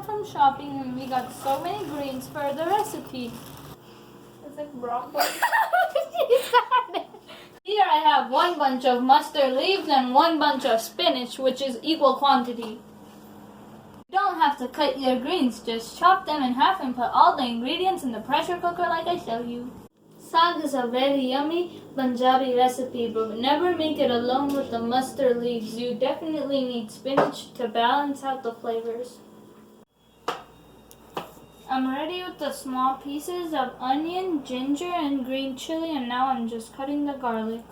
back from shopping and we got so many greens for the recipe. It's like broccoli. Here I have 1 bunch of mustard leaves and 1 bunch of spinach, which is equal quantity. You don't have to cut your greens, just chop them in half and put all the ingredients in the pressure cooker like I show you. Saag is a very yummy Punjabi recipe, but never make it alone with the mustard leaves. You definitely need spinach to balance out the flavors. I'm ready with the small pieces of onion, ginger, and green chili, and now I'm just cutting the garlic.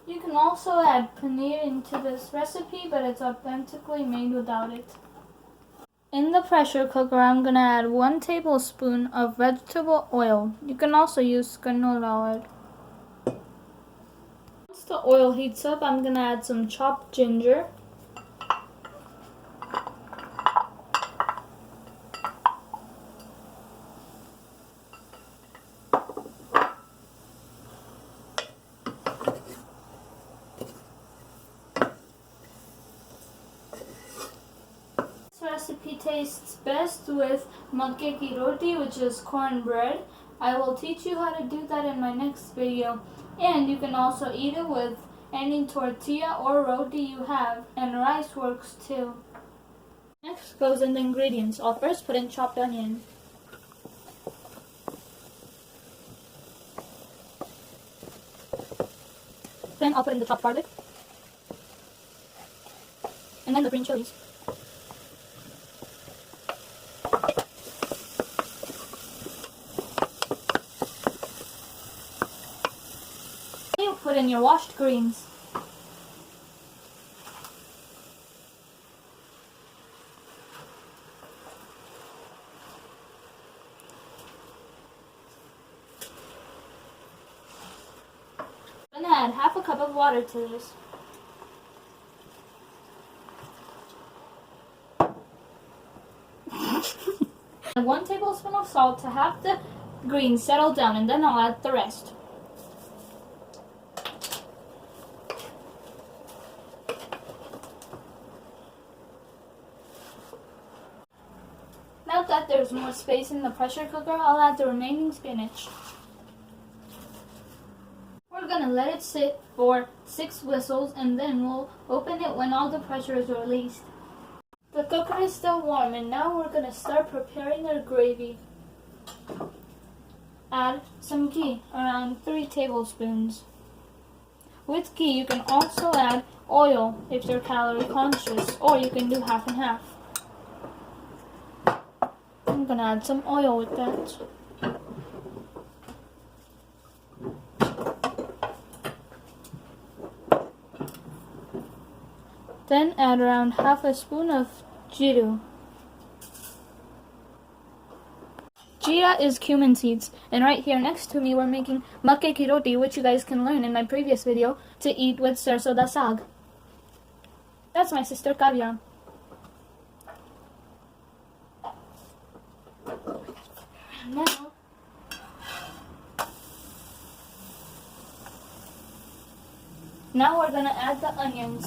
You can also add paneer into this recipe, but it's authentically made without it. In the pressure cooker, I'm going to add 1 tablespoon of vegetable oil. You can also use canola oil. Once the oil heats up, I'm going to add some chopped ginger. Recipe tastes best with makke ki roti, which is cornbread. I will teach you how to do that in my next video. And you can also eat it with any tortilla or roti you have, and rice works too. Next goes in the ingredients. I'll first put in chopped onion. Then I'll put in the chopped garlic. And then the green chilies. Put in your washed greens. I'm going to add half a cup of water to this. Add 1 tablespoon of salt to have the greens settle down, and then I'll add the rest. Now that there's more space in the pressure cooker, I'll add the remaining spinach. We're going to let it sit for 6 whistles, and then we'll open it when all the pressure is released. The cooker is still warm, and now we're going to start preparing our gravy. Add some ghee, around 3 tablespoons. With ghee, you can also add oil if you're calorie conscious, or you can do half and half. I'm going to add some oil with that. Then add around half a spoon of jeera. Jeera is cumin seeds, and right here next to me we're making makke ki roti, which you guys can learn in my previous video to eat with Sarson da Saag. That's my sister Kavya. Now we're going to add the onions.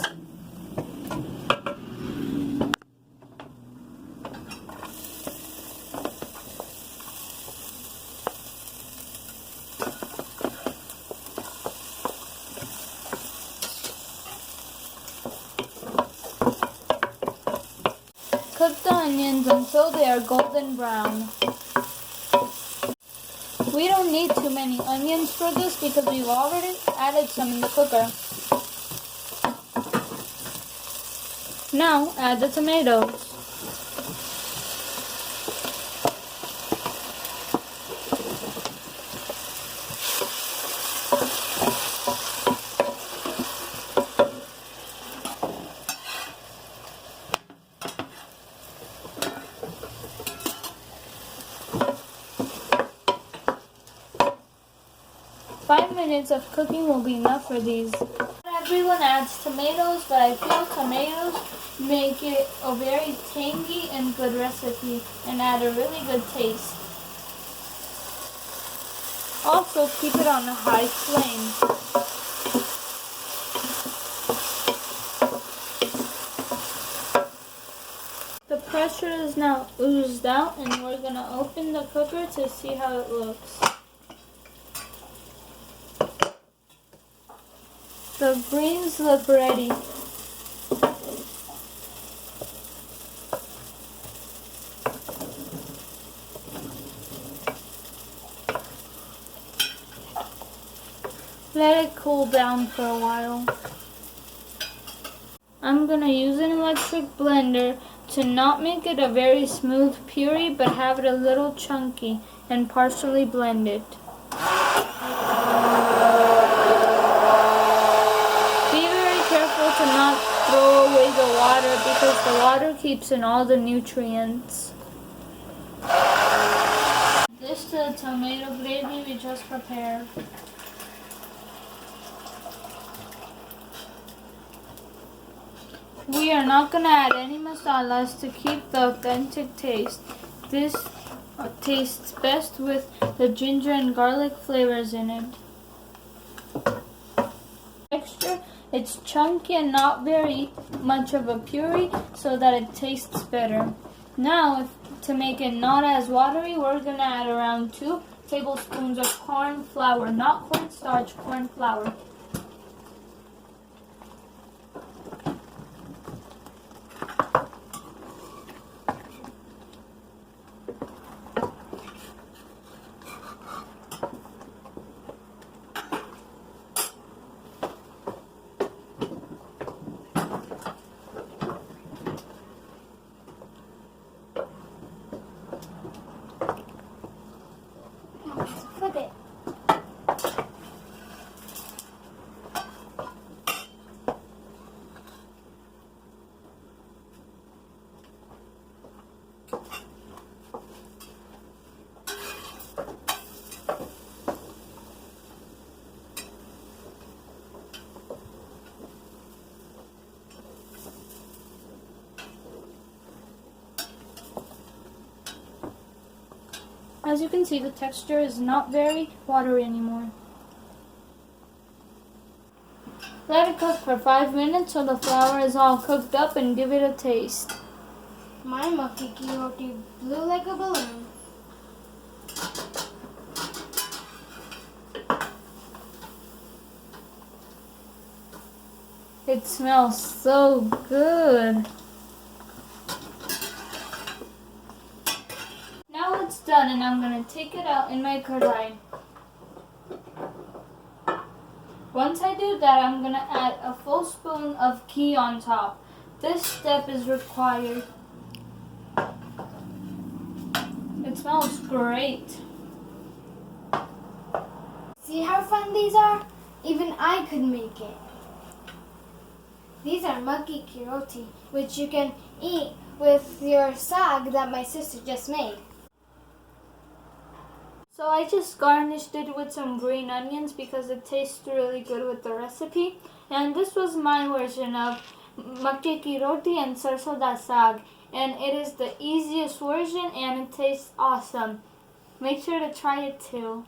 Cook the onions until they are golden brown. We don't need too many onions for this because we've already added some in the cooker. Now add the tomatoes. Five minutes of cooking will be enough for these. Add everyone adds tomatoes, but I feel tomatoes make it a very tangy and good recipe and add a really good taste. Also, keep it on a high flame. The pressure is now oozed out, and we're going to open the cooker to see how it looks. The greens look ready. Let it cool down for a while. I'm going to use an electric blender to not make it a very smooth puree, but have it a little chunky and partially blended. Be very careful to not throw away the water because the water keeps in all the nutrients. This is the tomato gravy we just prepared. We are not going to add any masalas to keep the authentic taste. This tastes best with the ginger and garlic flavors in it. Texture, it's chunky and not very much of a puree so that it tastes better. Now, to make it not as watery, we're going to add around 2 tablespoons of corn flour, not cornstarch, corn flour. Flip it. As you can see, the texture is not very watery anymore. Let it cook for 5 minutes so the flour is all cooked up and give it a taste. My makki ki roti blew like a balloon. It smells so good. Now it's done and I'm going to take it out in my kadai. Once I do that, I'm going to add a full spoon of ghee on top. This step is required. It smells great. See how fun these are? Even I could make it. These are makki ki roti, which you can eat with your saag that my sister just made. So I just garnished it with some green onions because it tastes really good with the recipe. And this was my version of makki ki roti and Sarson da Saag. And it is the easiest version and it tastes awesome. Make sure to try it too.